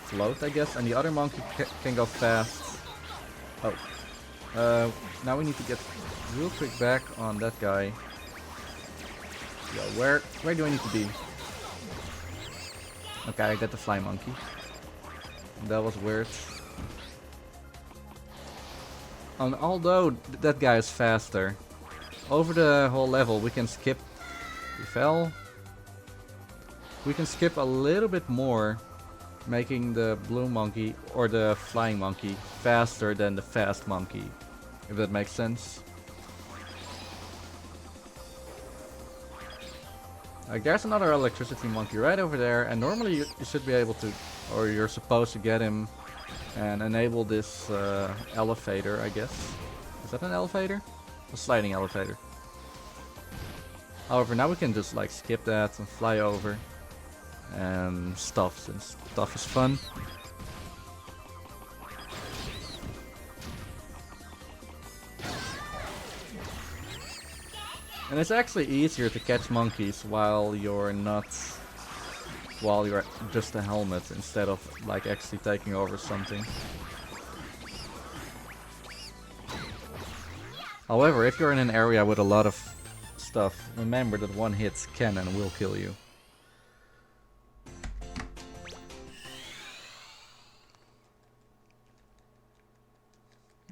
float, I guess. And the other monkey can go fast. Oh. Now we need to get real quick back on that guy. Yo, where do I need to be? Okay, I got the fly monkey. That was weird. And although that guy is faster, over the whole level we can skip. We fell. We can skip a little bit more, making the blue monkey or the flying monkey faster than the fast monkey, if that makes sense. Like, there's another electricity monkey right over there, and normally you should be able to, or you're supposed to get him and enable this elevator, I guess. Is that an elevator? A sliding elevator. However, now we can just like skip that and fly over and stuff, since stuff is fun. And it's actually easier to catch monkeys while you're just a helmet, instead of like actually taking over something. However, if you're in an area with a lot of stuff, remember that one hit can and will kill you.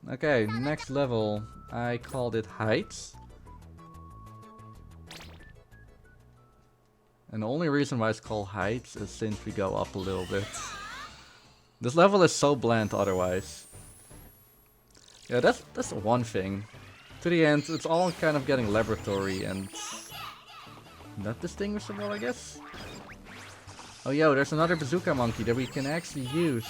Okay, next level. I called it Heights. And the only reason why it's called Heights is since we go up a little bit. This level is so bland otherwise. Yeah, that's one thing. To the end, it's all kind of getting laboratory and not distinguishable, I guess. Oh yo, there's another bazooka monkey that we can actually use.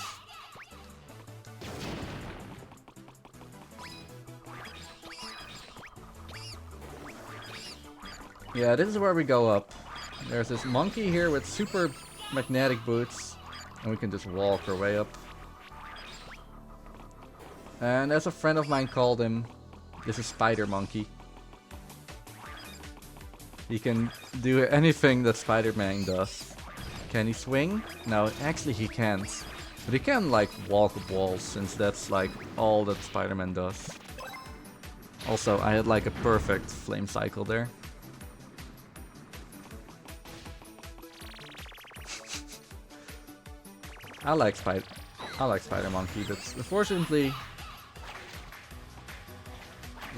Yeah, this is where we go up. There's this monkey here with super magnetic boots, and we can just walk our way up. And as a friend of mine called him, this is Spider Monkey. He can do anything that Spider-Man does. Can he swing? No, actually he can't. But he can like walk up walls, since that's like all that Spider-Man does. Also, I had like a perfect flame cycle there. I like Spider Monkey, but unfortunately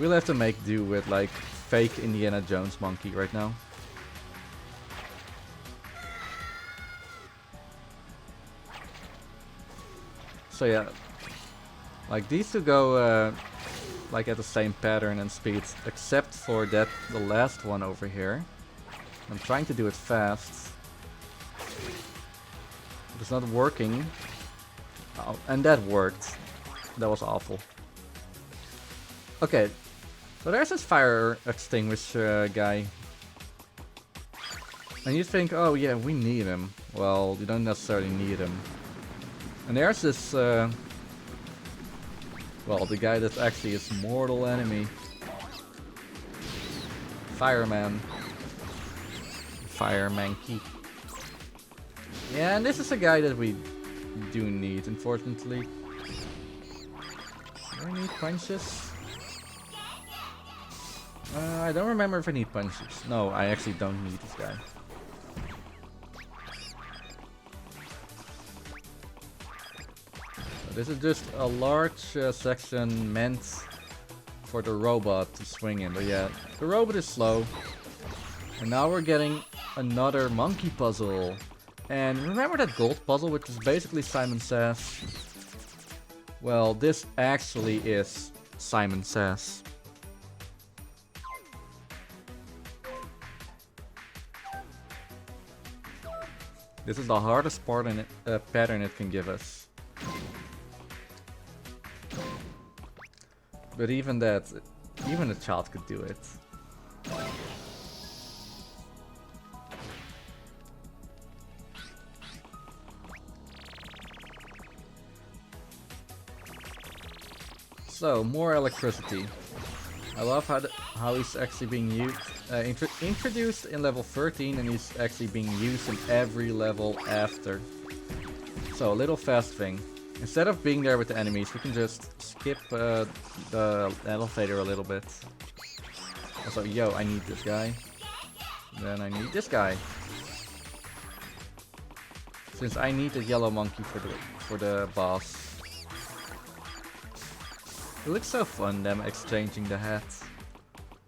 we'll have to make do with like fake Indiana Jones monkey right now. So yeah, like these two go like at the same pattern and speed, except for the last one over here. I'm trying to do it fast. It's not working. Oh, and that worked. That was awful. Okay, so there's this fire extinguisher guy. And you think, oh yeah, we need him. Well, you don't necessarily need him. And there's this, well, the guy that's actually his mortal enemy. Fireman. Fireman Key. Yeah, and this is a guy that we do need, unfortunately. Do I need punches? I don't remember if I need punches. No, I actually don't need this guy. So this is just a large section meant for the robot to swing in. But yeah, the robot is slow. And now we're getting another monkey puzzle. And remember that gold puzzle, which is basically Simon Says? Well, this actually is Simon Says. This is the hardest part in it, pattern it can give us. But even that, even a child could do it. So, more electricity. I love how he's actually being used, introduced in level 13, and he's actually being used in every level after. So, a little fast thing. Instead of being there with the enemies, we can just skip the elevator a little bit. Also, yo, I need this guy. Then I need this guy. Since I need the yellow monkey for the boss. It looks so fun, them exchanging the hats.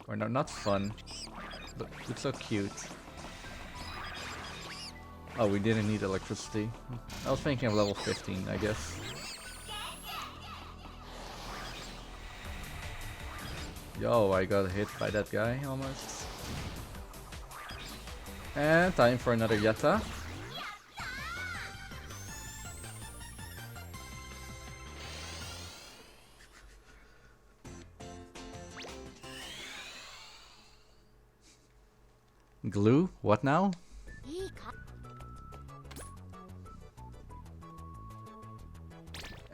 Or no, not fun. But it looks so cute. Oh, we didn't need electricity. I was thinking of level 15, I guess. Yo, I got hit by that guy almost. And time for another Yatta. Glue? What now?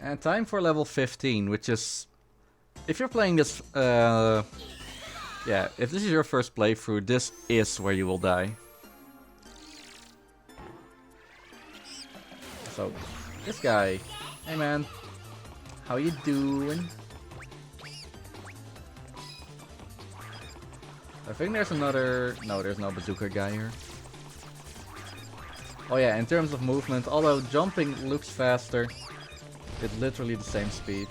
And time for level 15, which is... If you're playing this... yeah, if this is your first playthrough, this is where you will die. So, this guy. Hey man. How you doing? I think there's another... No, there's no bazooka guy here. Oh yeah, in terms of movement, although jumping looks faster, it's literally the same speed.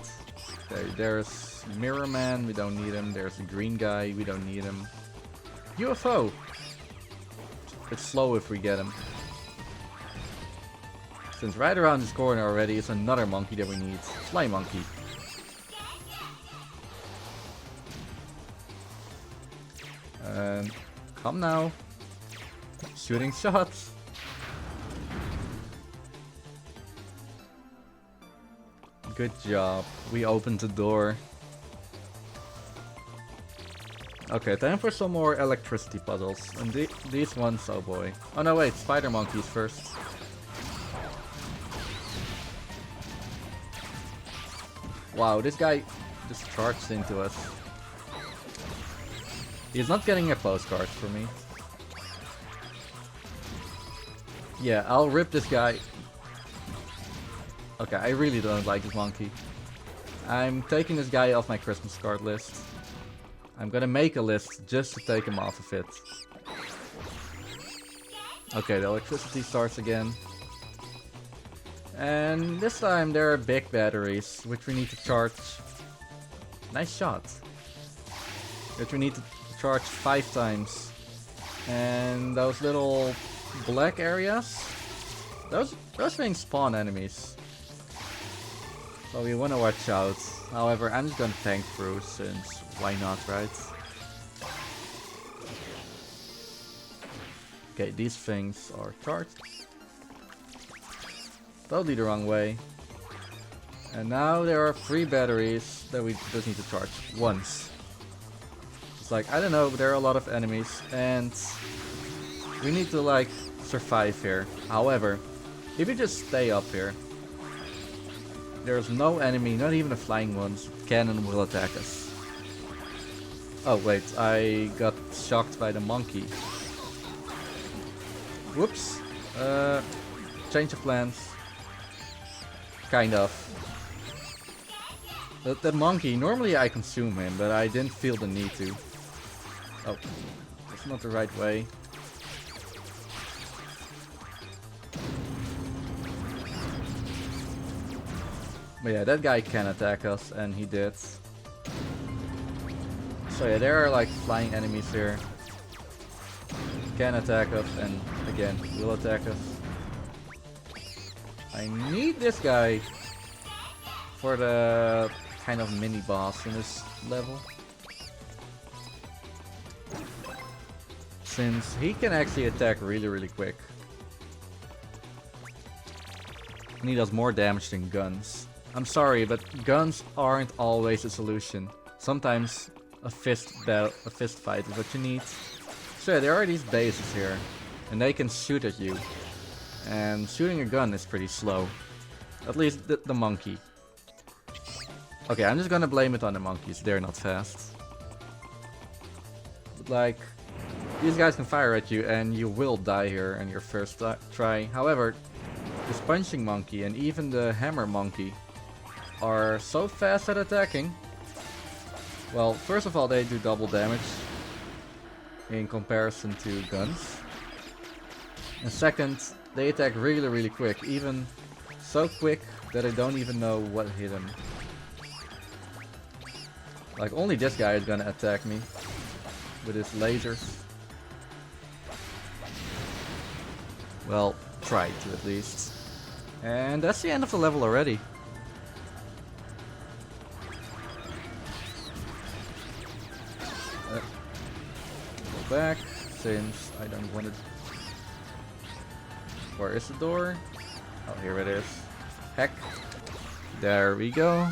Okay, there's Mirror Man, we don't need him. There's the green guy, we don't need him. UFO! It's slow if we get him. Since right around this corner already is another monkey that we need. Fly monkey. Come now. Shooting shots. Good job. We opened the door. Okay, time for some more electricity puzzles. And these ones, oh boy. Oh no, wait, spider monkeys first. Wow, this guy just charged into us. He's not getting a postcard for me. Yeah, I'll rip this guy. Okay, I really don't like this monkey. I'm taking this guy off my Christmas card list. I'm gonna make a list just to take him off of it. Okay, the electricity starts again. And this time there are big batteries, which we need to charge. Nice shot. Which we need to charge 5 times. And those little black areas, those things spawn enemies. So we wanna watch out. However, I'm just gonna tank through, since why not, right? Okay, these things are charged. Totally the wrong way. And now there are 3 batteries that we just need to charge once. It's like, I don't know, but there are a lot of enemies and we need to like survive here. However, if you just stay up here, there's no enemy, not even the flying ones. Cannon will attack us. Oh wait, I got shocked by the monkey. Whoops. Change of plans. Kind of. That monkey, normally I consume him, but I didn't feel the need to. Oh, that's not the right way. But yeah, that guy can attack us, and he did. So yeah, there are like flying enemies here. Can attack us, and again, will attack us. I need this guy for the kind of mini boss in this level. Since he can actually attack really quick. And he does more damage than guns. I'm sorry, but guns aren't always a solution. Sometimes a fist fight is what you need. So yeah, there are these bases here, and they can shoot at you. And shooting a gun is pretty slow. At least the monkey. Okay, I'm just gonna blame it on the monkeys. They're not fast. But like, these guys can fire at you and you will die here in your first try. However, this punching monkey and even the hammer monkey are so fast at attacking. Well, first of all, they do double damage in comparison to guns. And second, they attack really quick. Even so quick that I don't even know what hit him. Like, only this guy is gonna attack me with his lasers. Well, try to at least. And that's the end of the level already. Go back, since I don't want it. Where is the door? Oh, here it is. Heck. There we go.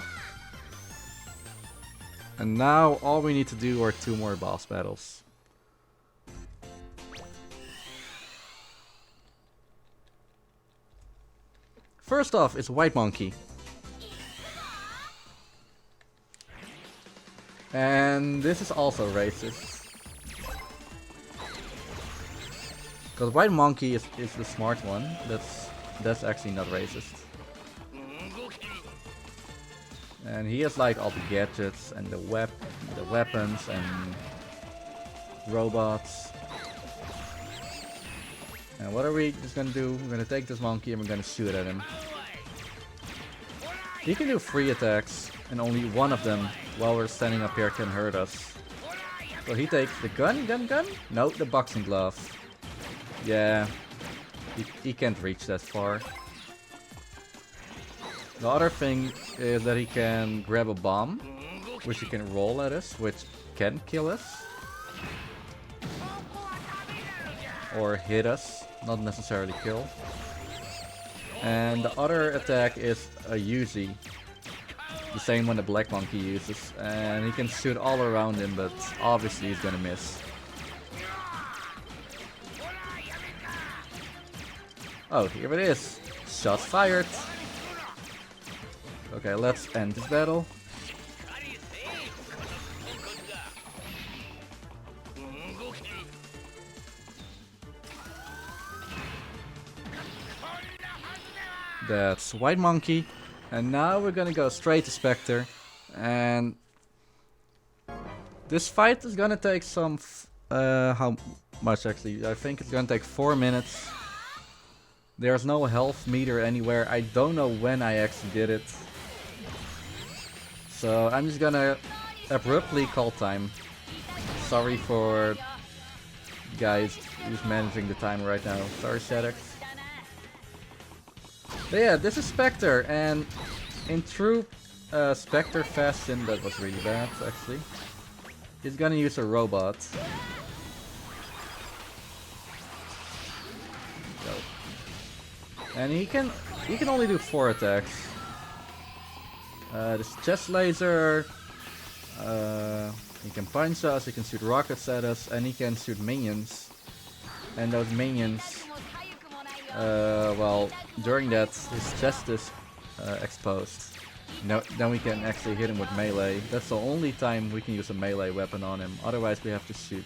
And now all we need to do are 2 more boss battles. First off is White Monkey. And this is also racist. Because White Monkey is the smart one. That's actually not racist. And he has like all the gadgets and the weapons and robots. And what are we just gonna do? We're gonna take this monkey and we're gonna shoot at him. He can do 3 attacks, and only one of them while we're standing up here can hurt us. So he takes the gun? No, the boxing glove. Yeah, he can't reach that far. The other thing is that he can grab a bomb, which he can roll at us, which can kill us. Or hit us, not necessarily kill. And the other attack is a Uzi. The same one the Black Monkey uses. And he can shoot all around him, but obviously he's gonna miss. Oh, here it is. Shots fired. Okay, let's end this battle. That's White Monkey. And now we're gonna go straight to Spectre. And this fight is gonna take some... how much actually? I think it's gonna take 4 minutes. There's no health meter anywhere. I don't know when I actually did it. So I'm just gonna abruptly call time. Sorry for guys who's managing the time right now. Sorry, Shadox. But yeah, this is Spectre, and in true Spectre fashion, that was really bad actually. He's gonna use a robot. Go. And he can only do 4 attacks. This chest laser. He can punch us, he can shoot rockets at us, and he can shoot minions. And those minions, well, during that, his chest is exposed. No, then we can actually hit him with melee. That's the only time we can use a melee weapon on him. Otherwise, we have to shoot.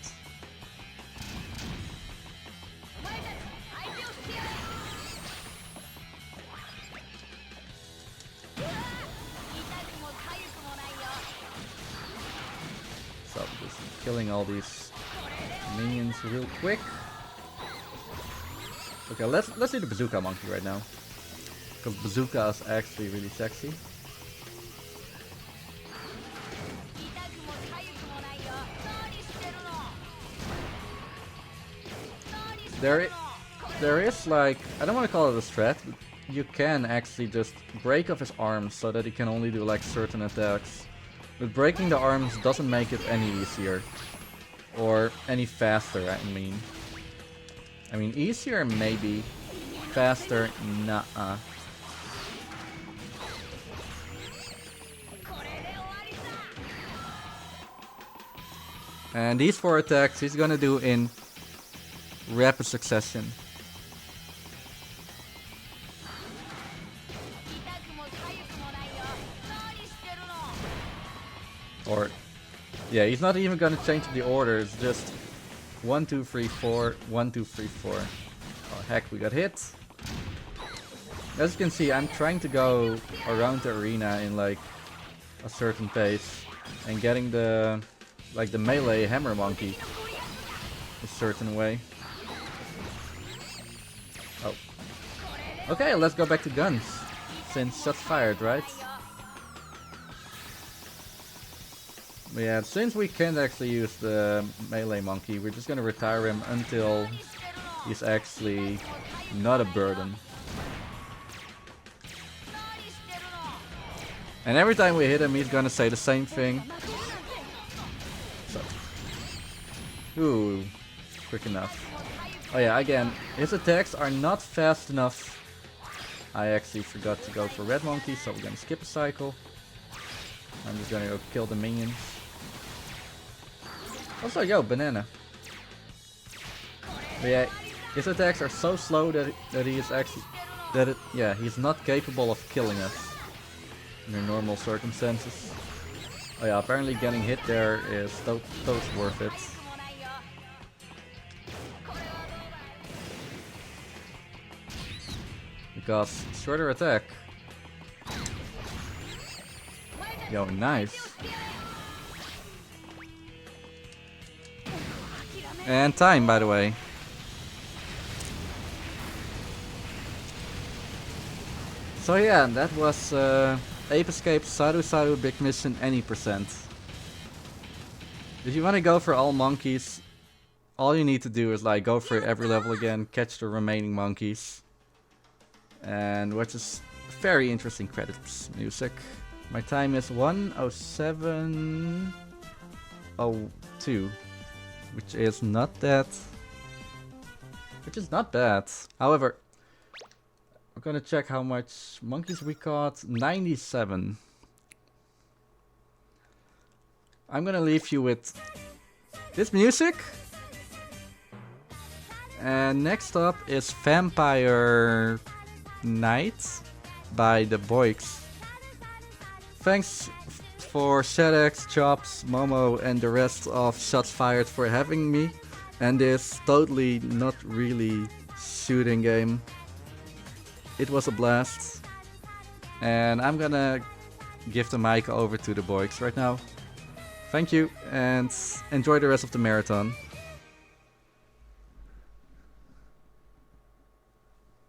killing all these minions real quick. Okay, let's do the bazooka monkey right now. Because bazooka is actually really sexy. There is like, I don't want to call it a strat, but you can actually just break off his arms so that he can only do like certain attacks. But breaking the arms doesn't make it any easier. Or any faster, I mean easier maybe. Faster, nah-uh. And these 4 attacks he's gonna do in rapid succession. Or, yeah, he's not even gonna change the order, it's just 1, 2, 3, 4, 1, 2, 3, 4. Oh heck, we got hit. As you can see, I'm trying to go around the arena in like a certain pace. And getting the, like the melee hammer monkey a certain way. Oh. Okay, let's go back to guns. Since shots fired, right? But yeah, since we can't actually use the melee monkey, we're just gonna retire him until he's actually not a burden. And every time we hit him, he's gonna say the same thing. So. Ooh, quick enough. Oh yeah, again, his attacks are not fast enough. I actually forgot to go for red monkey, so we're gonna skip a cycle. I'm just gonna go kill the minions. Also, yo, banana. But yeah, his attacks are so slow that he is actually he's not capable of killing us under normal circumstances. Oh yeah, apparently getting hit there is totally worth it. Because shorter attack. Yo, nice. And time, by the way. So yeah, that was Ape Escape Sarusaru Big Mission any percent. If you want to go for all monkeys, all you need to do is like go for every level again, catch the remaining monkeys. And which is very interesting credits music. My time is 1:07:02. Which is not bad. However, we're gonna check how much monkeys we caught. 97. I'm gonna leave you with this music. And next up is Vampire Night by the Boyks. Thanks for Shadex, Chops, Momo and the rest of Shots Fired for having me and this totally not really shooting game. It was a blast and I'm gonna give the mic over to the Boyks right now. Thank you and enjoy the rest of the marathon.